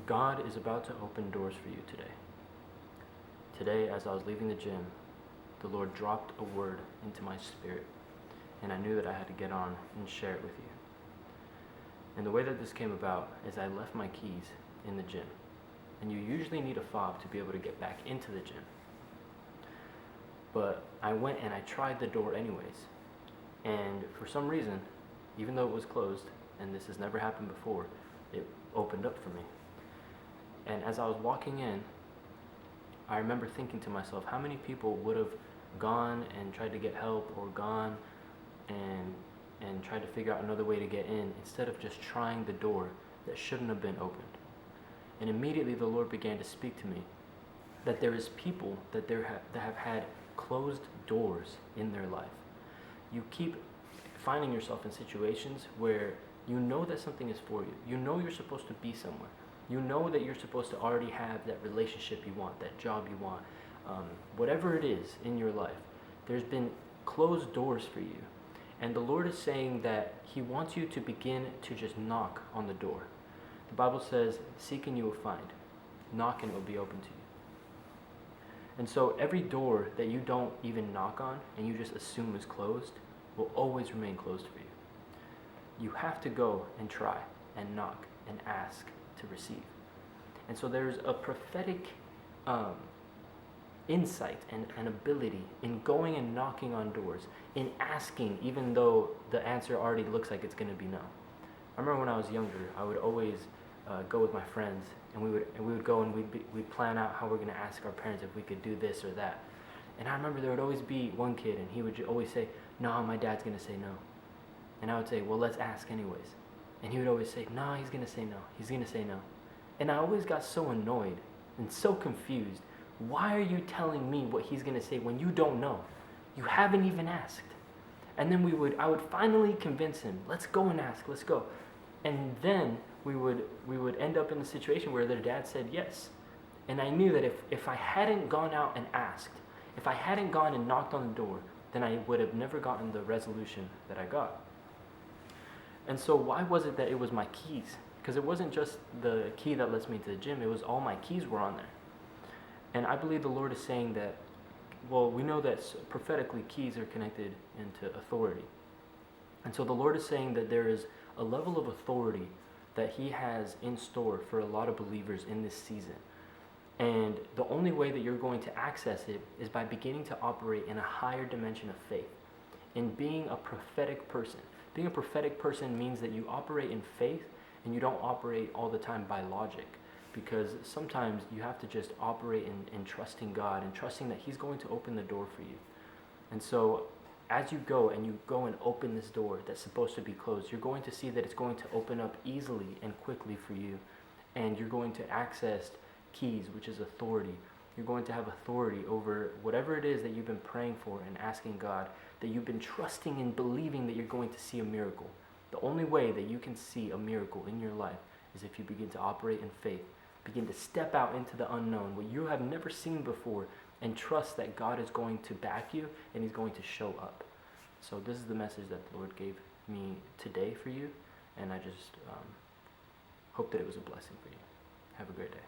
God is about to open doors for you today. Today, as I was leaving the gym, the Lord dropped a word into my spirit, and I knew that I had to get on and share it with you. And the way that this came about is I left my keys in the gym, and you usually need a fob to be able to get back into the gym. But I went and I tried the door anyways, and for some reason, even though it was closed, and this has never happened before, it opened up for me. And as I was walking in, I remember thinking to myself, how many people would have gone and tried to get help, or gone and tried to figure out another way to get in, instead of just trying the door that shouldn't have been opened. And immediately the Lord began to speak to me that there is people that have had closed doors in their life. You keep finding yourself in situations where you know that something is for you. You know you're supposed to be somewhere. You know that you're supposed to already have that relationship you want, that job you want, whatever it is in your life. There's been closed doors for you. And the Lord is saying that He wants you to begin to just knock on the door. The Bible says, seek and you will find. Knock and it will be open to you. And so every door that you don't even knock on and you just assume is closed will always remain closed for you. You have to go and try and knock and ask to receive. And so there's a prophetic insight and ability in going and knocking on doors, in asking even though the answer already looks like it's going to be no. I remember when I was younger, I would always go with my friends, and we would go and we'd plan out how we're going to ask our parents if we could do this or that. And I remember there would always be one kid, and he would always say, "No, my dad's going to say no." And I would say, "Well, let's ask anyways." And he would always say, "No, he's going to say no. He's going to say no." And I always got so annoyed and so confused. Why are you telling me what he's going to say when you don't know? You haven't even asked. And then I would finally convince him, let's go and ask, let's go. And then we would end up in the situation where their dad said yes. And I knew that if I hadn't gone out and asked, if I hadn't gone and knocked on the door, then I would have never gotten the resolution that I got. And so why was it that it was my keys? Because it wasn't just the key that lets me to the gym, it was all my keys were on there. And I believe the Lord is saying that, well, we know that prophetically keys are connected into authority. And so the Lord is saying that there is a level of authority that He has in store for a lot of believers in this season. And the only way that you're going to access it is by beginning to operate in a higher dimension of faith, in being a prophetic person. Being a prophetic person means that you operate in faith and you don't operate all the time by logic. Because sometimes you have to just operate in trusting God and trusting that He's going to open the door for you. And so as you go and open this door that's supposed to be closed, you're going to see that it's going to open up easily and quickly for you. And you're going to access keys, which is authority. You're going to have authority over whatever it is that you've been praying for and asking God, that you've been trusting and believing that you're going to see a miracle. The only way that you can see a miracle in your life is if you begin to operate in faith. Begin to step out into the unknown, what you have never seen before, and trust that God is going to back you and He's going to show up. So this is the message that the Lord gave me today for you, and I just hope that it was a blessing for you. Have a great day.